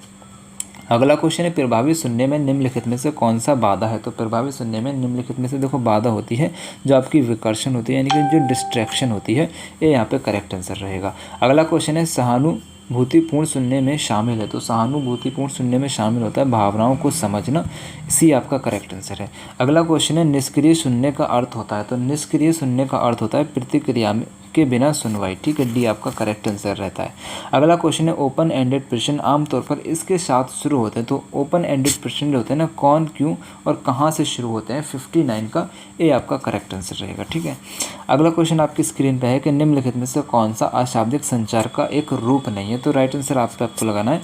अगला क्वेश्चन है, प्रभावी सुनने में निम्नलिखित में से कौन सा बाधा है? तो प्रभावी सुनने में निम्नलिखित में से देखो बाधा होती है जो आपकी विकर्षण होती है, यानी कि जो डिस्ट्रैक्शन होती है, ये यहाँ पे करेक्ट आंसर रहेगा। अगला क्वेश्चन है, सहानुभूतिपूर्ण सुनने में शामिल है। तो सहानुभूतिपूर्ण सुनने में शामिल होता है भावनाओं को समझना, सी आपका करेक्ट आंसर है। अगला क्वेश्चन है, निष्क्रिय सुनने का अर्थ होता है। तो निष्क्रिय सुनने का अर्थ होता है प्रतिक्रिया के बिना सुनवाई, ठीक है, डी आपका करेक्ट आंसर रहता है। अगला क्वेश्चन है, ओपन एंडेड प्रश्न आमतौर पर इसके साथ शुरू होते हैं। तो ओपन एंडेड प्रश्न जो होते हैं ना, कौन, क्यों और कहाँ से शुरू होते हैं, 59 का ए आपका करेक्ट आंसर रहेगा, ठीक है। अगला क्वेश्चन आपकी स्क्रीन पे है कि निम्नलिखित में से कौन सा अशाब्दिक संचार का एक रूप नहीं है? तो राइट आंसर आपको लगाना है,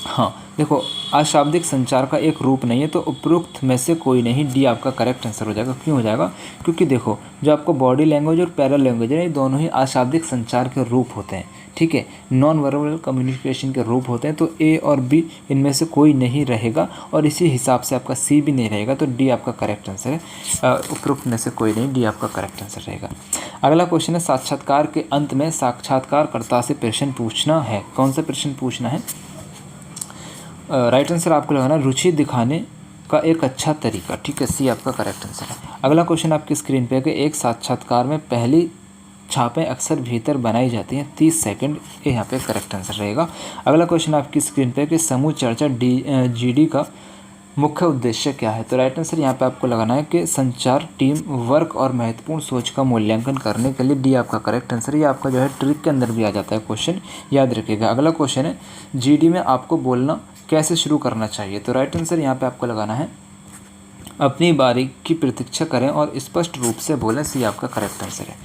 हाँ देखो, अशाब्दिक संचार का एक रूप नहीं है, तो उपरोक्त में से कोई नहीं, डी आपका करेक्ट आंसर हो जाएगा। क्यों हो जाएगा? क्योंकि देखो, जो आपको बॉडी लैंग्वेज और पैरा लैंग्वेज है, ये दोनों ही अशाब्दिक संचार के रूप होते हैं, ठीक है, नॉन वर्बल कम्युनिकेशन के रूप होते हैं। तो ए और बी इनमें से कोई नहीं रहेगा, और इसी हिसाब से आपका सी भी नहीं रहेगा, तो डी आपका करेक्ट आंसर है। उपरोक्त में से कोई नहीं, डी आपका करेक्ट आंसर रहेगा। अगला क्वेश्चन है, साक्षात्कार के अंत में साक्षात्कारकर्ता से प्रश्न पूछना है। कौन सा प्रश्न पूछना है? राइट आंसर आपको लगाना रुचि दिखाने का एक अच्छा तरीका, ठीक है, सी आपका करेक्ट आंसर है। अगला क्वेश्चन आपकी स्क्रीन पे है कि एक साक्षात्कार में पहली छापें अक्सर भीतर बनाई जाती हैं 30 सेकंड, ये यहाँ पे करेक्ट आंसर रहेगा। अगला क्वेश्चन आपकी स्क्रीन पे है कि समूह चर्चा जीडी का मुख्य उद्देश्य क्या है? तो राइट आंसर यहाँ पे आपको लगाना है कि संचार, टीम वर्क और महत्वपूर्ण सोच का मूल्यांकन करने के लिए, डी आपका करेक्ट आंसर है। ये आपका जो है ट्रिक के अंदर भी आ जाता है क्वेश्चन, याद रखिएगा। अगला क्वेश्चन है, जीडी में आपको बोलना कैसे शुरू करना चाहिए? तो राइट आंसर यहाँ पे आपको लगाना है, अपनी बारी की प्रतीक्षा करें और स्पष्ट रूप से बोलें, सी आपका करेक्ट आंसर है।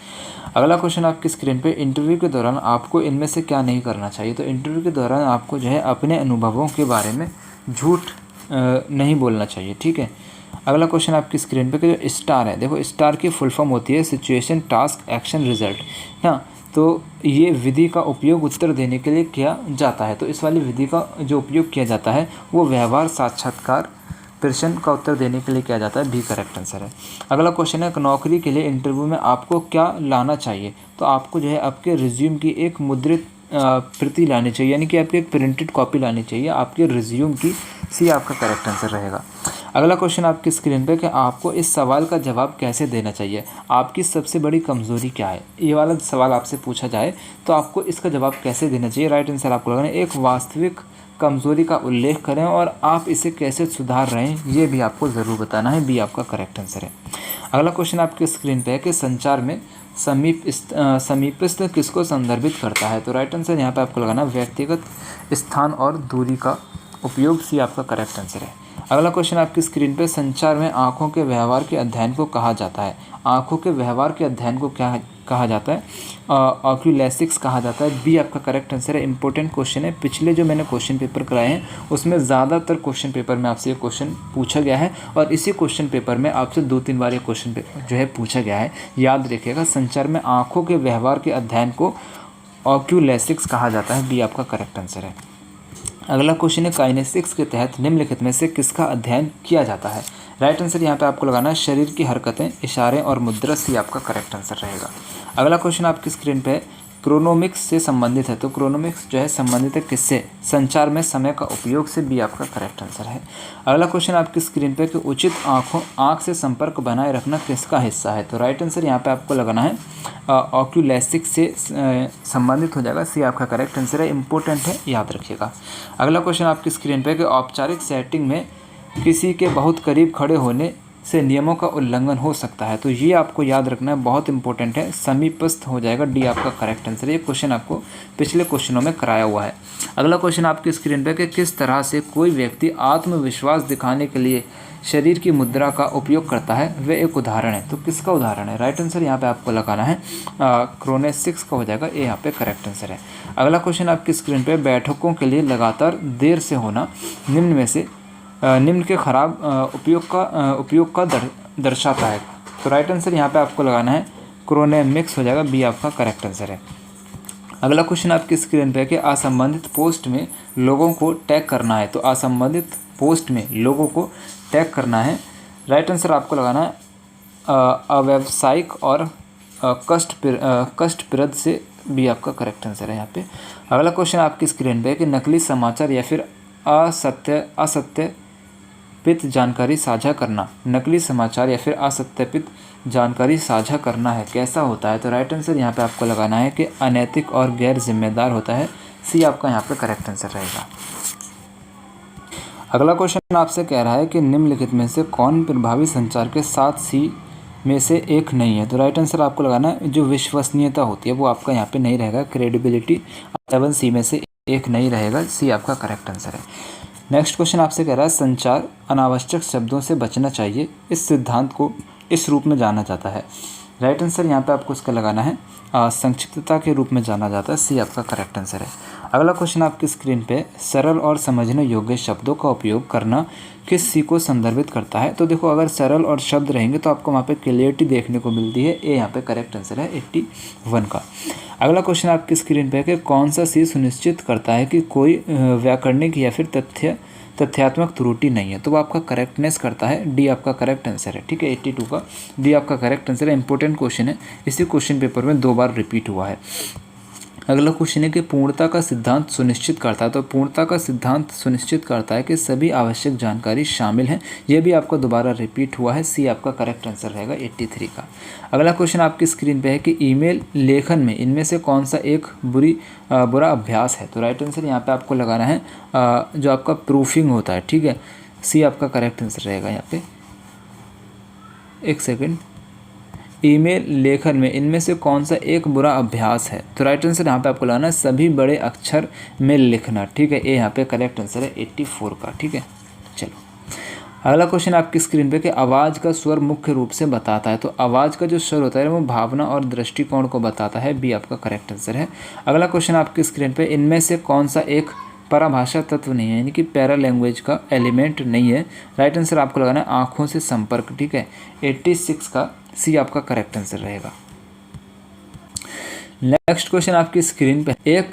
अगला क्वेश्चन आपकी स्क्रीन पे, इंटरव्यू के दौरान आपको इनमें से क्या नहीं करना चाहिए? तो इंटरव्यू के दौरान आपको जो है अपने अनुभवों के बारे में झूठ नहीं बोलना चाहिए, ठीक है। अगला क्वेश्चन आपकी स्क्रीन पे, जो स्टार है, देखो स्टार की फुल फॉर्म होती है सिचुएशन, टास्क, एक्शन, रिजल्ट ना। तो ये विधि का उपयोग उत्तर देने के लिए किया जाता है। तो इस वाली विधि का जो उपयोग किया जाता है वो व्यवहार, साक्षात्कार, प्रश्न का उत्तर देने के लिए किया जाता है, भी करेक्ट आंसर है। अगला क्वेश्चन है, नौकरी के लिए इंटरव्यू में आपको क्या लाना चाहिए? तो आपको जो है आपके रिज्यूम की एक मुद्रित प्रति लानी चाहिए, यानी कि आपकी एक प्रिंटेड कॉपी लानी चाहिए आपके रिज्यूम की, सी आपका करेक्ट आंसर रहेगा। अगला क्वेश्चन आपकी स्क्रीन पे कि आपको इस सवाल का जवाब कैसे देना चाहिए? आपकी सबसे बड़ी कमज़ोरी क्या है? ये वाला सवाल आपसे पूछा जाए तो आपको इसका जवाब कैसे देना चाहिए? राइट आंसर आपको लगाना है, एक वास्तविक कमज़ोरी का उल्लेख करें और आप इसे कैसे सुधार रहे हैं, ये भी आपको ज़रूर बताना है, बी आपका करेक्ट आंसर है। अगला क्वेश्चन आपके स्क्रीन पे है कि संचार में समीपस्थ किसको संदर्भित करता है? तो राइट आंसर यहाँ पे आपको लगाना व्यक्तिगत स्थान और दूरी का उपयोग, सी आपका करेक्ट आंसर है। अगला क्वेश्चन आपकी स्क्रीन पे, संचार में आँखों के व्यवहार के अध्ययन को कहा जाता है। आँखों के व्यवहार के अध्ययन को क्या कहा जाता है? ऑक्यूलेसिक्स कहा जाता है, बी आपका करेक्ट आंसर है। इंपॉर्टेंट क्वेश्चन है, पिछले जो मैंने क्वेश्चन पेपर कराए हैं उसमें ज़्यादातर क्वेश्चन पेपर में आपसे ये क्वेश्चन पूछा गया है, और इसी क्वेश्चन पेपर में आपसे 2-3 बार ये क्वेश्चन जो है पूछा गया है, याद रखिएगा। संचार में आँखों के व्यवहार के अध्ययन को ऑक्यूलेसिक्स कहा जाता है, बी आपका करेक्ट आंसर है। अगला क्वेश्चन है काइनेसिक्स के तहत निम्नलिखित में से किसका अध्ययन किया जाता है। राइट आंसर यहाँ पे आपको लगाना है शरीर की हरकतें, इशारे और मुद्रा, सी आपका करेक्ट आंसर रहेगा। अगला क्वेश्चन आपकी स्क्रीन पे क्रोनोमिक्स से संबंधित है, तो क्रोनोमिक्स जो है संबंधित है किससे, संचार में समय का उपयोग से, भी आपका करेक्ट आंसर है। अगला क्वेश्चन आपकी स्क्रीन पे कि उचित आँख से संपर्क बनाए रखना किसका हिस्सा है, तो राइट आंसर यहाँ पे आपको लगाना है ऑक्यूलेसिक्स से संबंधित हो जाएगा, सी आपका करेक्ट आंसर है, इंपॉर्टेंट है, याद रखिएगा। अगला क्वेश्चन आपकी स्क्रीन पे कि औपचारिक सेटिंग में किसी के बहुत करीब खड़े होने से नियमों का उल्लंघन हो सकता है, तो ये आपको याद रखना है, बहुत इंपॉर्टेंट है, समीपस्थ हो जाएगा, डी आपका करेक्ट आंसर है। ये क्वेश्चन आपको पिछले क्वेश्चनों में कराया हुआ है। अगला क्वेश्चन आपकी स्क्रीन पे कि किस तरह से कोई व्यक्ति आत्मविश्वास दिखाने के लिए शरीर की मुद्रा का उपयोग करता है, वह एक उदाहरण है, तो किसका उदाहरण है। राइट आंसर यहाँ पे आपको लगाना है क्रोनेसिक्स का हो जाएगा, ये यहाँ पे करेक्ट आंसर है। अगला क्वेश्चन आपकी स्क्रीन पे बैठकों के लिए लगातार देर से होना निम्न में से निम्न के खराब उपयोग का दर्शाता है, तो राइट आंसर यहाँ पे आपको लगाना है क्रोनेमिक्स हो जाएगा, बी आपका करेक्ट आंसर है। अगला क्वेश्चन आपकी स्क्रीन पे है कि असंबंधित पोस्ट में लोगों को टैग करना है, तो असंबंधित पोस्ट में लोगों को टैग करना है, राइट आंसर आपको लगाना है अव्यावसायिक और कष्टप्रद से, भी आपका करेक्ट आंसर है यहाँ पे। अगला क्वेश्चन आपकी स्क्रीन पे है कि नकली समाचार या फिर असत्यापित जानकारी साझा करना, नकली समाचार या फिर असत्यापित जानकारी साझा करना है, कैसा होता है, तो राइट आंसर यहाँ पे आपको लगाना है कि अनैतिक और गैर जिम्मेदार होता है, सी आपका यहाँ पे करेक्ट आंसर रहेगा। अगला क्वेश्चन आपसे कह रहा है कि निम्नलिखित में से कौन प्रभावी संचार के 7 सी में से एक नहीं है, तो राइट आंसर आपको लगाना है जो विश्वसनीयता होती है वो आपका यहाँ पे नहीं रहेगा, क्रेडिबिलिटी 7 सी में से एक नहीं रहेगा, सी आपका करेक्ट आंसर है। नेक्स्ट क्वेश्चन आपसे कह रहा है संचार अनावश्यक शब्दों से बचना चाहिए, इस सिद्धांत को इस रूप में जाना जाता है, राइट आंसर यहाँ पे आपको इसका लगाना है संक्षिप्तता के रूप में जाना जाता है, सी आपका करेक्ट आंसर है। अगला क्वेश्चन आपकी स्क्रीन पे सरल और समझने योग्य शब्दों का उपयोग करना किस सी को संदर्भित करता है, तो देखो अगर सरल और शब्द रहेंगे तो आपको वहाँ पे क्लियरिटी देखने को मिलती है, ये यहाँ पे करेक्ट आंसर है 81 का। अगला क्वेश्चन आपकी स्क्रीन पे है कि कौन सा सी सुनिश्चित करता है कि कोई व्याकरणिक या फिर तथ्यात्मक त्रुटि नहीं है, तो वो आपका करेक्टनेस करता है, डी आपका करेक्ट आंसर है, ठीक है, 82 का डी आपका करेक्ट आंसर है, इंपॉर्टेंट क्वेश्चन है, इसी क्वेश्चन पेपर में 2 बार रिपीट हुआ है। अगला क्वेश्चन है कि पूर्णता का सिद्धांत सुनिश्चित करता है, तो पूर्णता का सिद्धांत सुनिश्चित करता है कि सभी आवश्यक जानकारी शामिल है, यह भी आपका दोबारा रिपीट हुआ है, सी आपका करेक्ट आंसर रहेगा 83 का। अगला क्वेश्चन आपकी स्क्रीन पे है कि ईमेल लेखन में इनमें से कौन सा एक बुरा अभ्यास है, तो राइट आंसर यहाँ पे आपको लगाना है जो आपका प्रूफिंग होता है, ठीक है, सी आपका करेक्ट आंसर रहेगा। यहाँ पे एक सेकेंड, ईमेल लेखन में इनमें से कौन सा एक बुरा अभ्यास है, तो राइट आंसर यहाँ पे आपको लगाना है सभी बड़े अक्षर में लिखना, ठीक है, ये यहाँ पे करेक्ट आंसर है 84 का, ठीक है। चलो अगला क्वेश्चन आपकी स्क्रीन पे कि आवाज़ का स्वर मुख्य रूप से बताता है, तो आवाज़ का जो स्वर होता है वो भावना और दृष्टिकोण को बताता है, बी आपका करेक्ट आंसर है। अगला क्वेश्चन आपकी स्क्रीन पे इनमें से कौन सा एक पराभाषा तत्व नहीं है, यानी कि पैरा लैंग्वेज का एलिमेंट नहीं है, राइट आंसर आपको लगाना है आँखों से संपर्क, ठीक है, 86 का सी आपका करेक्ट आंसर रहेगा। नेक्स्ट क्वेश्चन आपकी स्क्रीन पे एक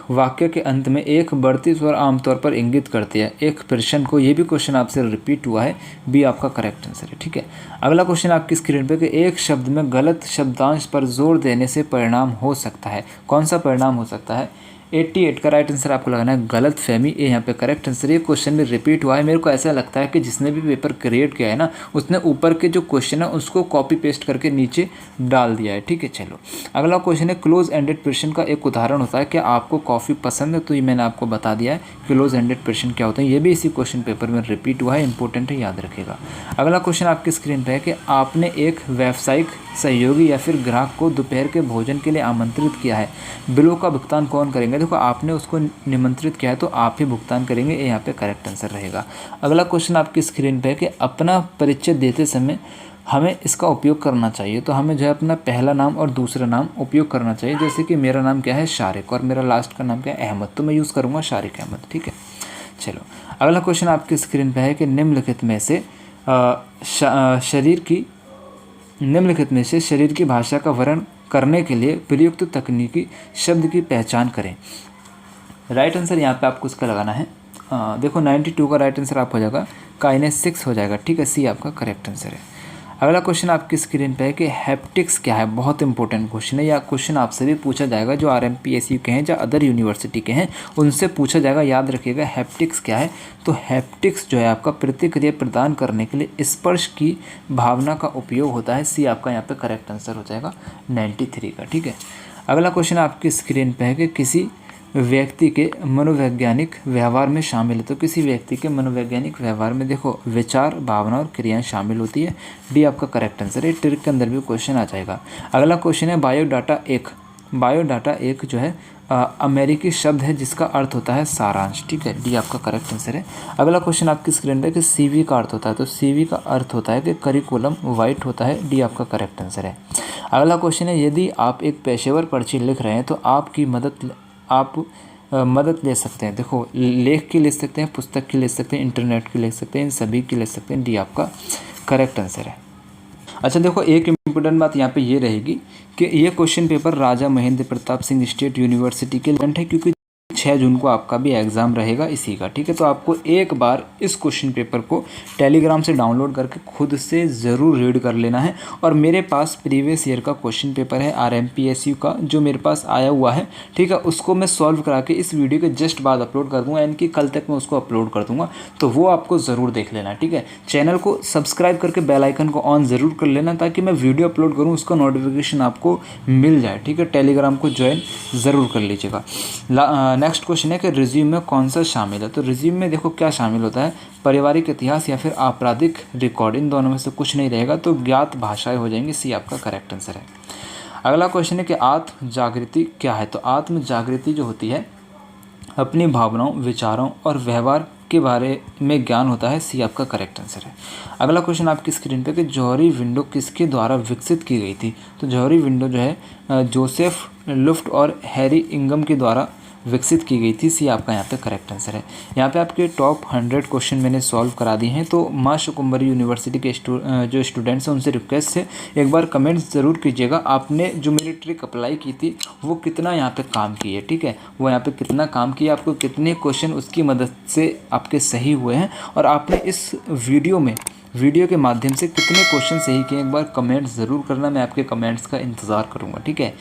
वाक्य के अंत में एक बढ़ती स्वर आमतौर पर इंगित करती है एक प्रश्न को, ये भी क्वेश्चन आपसे रिपीट हुआ है, बी आपका करेक्ट आंसर है, ठीक है। अगला क्वेश्चन आपकी स्क्रीन पे कि एक शब्द में गलत शब्दांश पर जोर देने से परिणाम हो सकता है, कौन सा परिणाम हो सकता है, 88 का राइट आंसर आपको लगाना है गलत फहमी, ये यहाँ पे करेक्ट आंसर, ये क्वेश्चन में रिपीट हुआ है। मेरे को ऐसा लगता है कि जिसने भी पेपर क्रिएट किया है ना उसने ऊपर के जो क्वेश्चन है उसको कॉपी पेस्ट करके नीचे डाल दिया है, ठीक है। चलो अगला क्वेश्चन है क्लोज एंडेड प्रश्न का एक उदाहरण होता है, क्या आपको कॉफ़ी पसंद है, तो ये मैंने आपको बता दिया है क्लोज एंडेड प्रश्न क्या होता है, ये भी इसी क्वेश्चन पेपर में रिपीट हुआ है, इंपॉर्टेंट है, याद रखेगा। अगला क्वेश्चन आपकी स्क्रीन पर है कि आपने एक व्यावसायिक सहयोगी या फिर ग्राहक को दोपहर के भोजन के लिए आमंत्रित किया है, बिलों का भुगतान कौन करेंगे, देखो आपने उसको निमंत्रित किया है तो आप ही भुगतान करेंगे, ये यहाँ पे करेक्ट आंसर रहेगा। अगला क्वेश्चन आपकी स्क्रीन पे है कि अपना परिचय देते समय हमें इसका उपयोग करना चाहिए, तो हमें जो है अपना पहला नाम और दूसरा नाम उपयोग करना चाहिए, जैसे कि मेरा नाम क्या है शारिक और मेरा लास्ट का नाम क्या है अहमद, तो मैं यूज़ करूँगा शारिक अहमद, ठीक है। चलो अगला क्वेश्चन आपकी स्क्रीन पर है कि निम्नलिखित में से शरीर की भाषा का वर्णन करने के लिए प्रयुक्त तकनीकी शब्द की पहचान करें। राइट आंसर यहाँ पे आपको इसका लगाना है देखो 92 का राइट आंसर आप हो जाएगा काइनेसिक्स हो जाएगा, ठीक है, सी आपका करेक्ट आंसर है। अगला क्वेश्चन आपकी स्क्रीन पे है कि हैप्टिक्स क्या है। बहुत इंपॉर्टेंट क्वेश्चन है, या क्वेश्चन आपसे भी पूछा जाएगा जो RMPSU के हैं या अदर यूनिवर्सिटी के हैं उनसे पूछा जाएगा, याद रखिएगा हैप्टिक्स क्या है। तो हैप्टिक्स जो है आपका प्रतिक्रिया प्रदान करने के लिए स्पर्श की भावना का उपयोग होता है, सी आपका यहाँ पे करेक्ट आंसर हो जाएगा 93 का, ठीक है। अगला क्वेश्चन आपकी स्क्रीन पे है कि किसी व्यक्ति के मनोवैज्ञानिक व्यवहार में शामिल है। तो किसी व्यक्ति के मनोवैज्ञानिक व्यवहार में देखो विचार, भावना और क्रियाएं शामिल होती है, डी आपका करेक्ट आंसर है। ट्रिक के अंदर भी क्वेश्चन आ जाएगा। अगला क्वेश्चन है बायोडाटा एक। बायोडाटा एक जो है अमेरिकी शब्द है जिसका अर्थ होता है सारांश, ठीक है, डी आपका करेक्ट आंसर है। अगला क्वेश्चन आपकी स्क्रीन पे कि CV का अर्थ होता है। तो CV का अर्थ होता है कि करिकुलम वाइट होता है, डी आपका करेक्ट आंसर है। अगला क्वेश्चन है यदि आप एक पेशेवर पर्ची लिख रहे हैं तो आपकी मदद ले सकते हैं। देखो लेख की ले सकते हैं, पुस्तक की ले सकते हैं, इंटरनेट की ले सकते हैं, इन सभी की ले सकते हैं, डी आपका करेक्ट आंसर है। अच्छा देखो एक इम्पोर्टेंट बात यहाँ पे ये रहेगी कि ये क्वेश्चन पेपर राजा महेंद्र प्रताप सिंह स्टेट यूनिवर्सिटी के लिए है, क्योंकि 6 जून को आपका भी एग्ज़ाम रहेगा इसी का, ठीक है। तो आपको एक बार इस क्वेश्चन पेपर को टेलीग्राम से डाउनलोड करके खुद से ज़रूर रीड कर लेना है। और मेरे पास प्रीवियस ईयर का क्वेश्चन पेपर है RMPSU का जो मेरे पास आया हुआ है, ठीक है, उसको मैं सॉल्व करा के इस वीडियो के जस्ट बाद अपलोड कर दूँगा, यानी कि कल तक मैं उसको अपलोड कर दूँगा, तो वो आपको ज़रूर देख लेना, ठीक है। चैनल को सब्सक्राइब करके बेल आइकन को ऑन ज़रूर कर लेना ताकि मैं वीडियो अपलोड करूँ उसका नोटिफिकेशन आपको मिल जाए, ठीक है। टेलीग्राम को ज्वाइन ज़रूर कर लीजिएगा। नेक्स्ट क्वेश्चन है कि रिज्यूम में कौन सा शामिल है। तो रिज्यूम में देखो क्या शामिल होता है, पारिवारिक इतिहास या फिर आपराधिक रिकॉर्ड, इन दोनों में से कुछ नहीं रहेगा, तो ज्ञात भाषाएं हो जाएंगी, सी आपका करेक्ट आंसर है। अगला क्वेश्चन है कि आत्म जागृति क्या है। तो आत्म जागृति जो होती है अपनी भावनाओं, विचारों और व्यवहार के बारे में ज्ञान होता है, सी आपका करेक्ट आंसर है। अगला क्वेश्चन आपकी स्क्रीन पे कि जौहरी विंडो किसके द्वारा विकसित की गई थी। तो जौहरी विंडो जो है जोसेफ लुफ्ट और हैरी इंगम के द्वारा विकसित की गई थी, सी आपका यहाँ पे करेक्ट आंसर है। यहाँ पे आपके टॉप 100 क्वेश्चन मैंने सॉल्व करा दिए हैं। तो माँ शाकुंभरी यूनिवर्सिटी के जो स्टूडेंट्स हैं उनसे रिक्वेस्ट है एक बार कमेंट्स ज़रूर कीजिएगा आपने जो मेरी ट्रिक अप्लाई की थी वो कितना यहाँ पे काम की है, ठीक है, वो यहाँ पे कितना काम किया, आपको कितने क्वेश्चन उसकी मदद से आपके सही हुए हैं और आपने इस वीडियो के माध्यम से कितने क्वेश्चन सही किए, एक बार कमेंट्स ज़रूर करना, मैं आपके कमेंट्स का इंतज़ार करूँगा, ठीक है।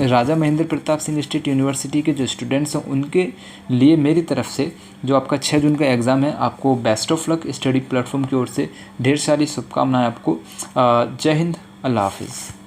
राजा महेंद्र प्रताप सिंह स्टेट यूनिवर्सिटी के जो स्टूडेंट्स हैं उनके लिए मेरी तरफ से जो आपका 6 जून का एग्ज़ाम है आपको best of luck, study platform की ओर से ढेर सारी शुभकामनाएं आपको। जय हिंद, अल्लाह हाफिज़।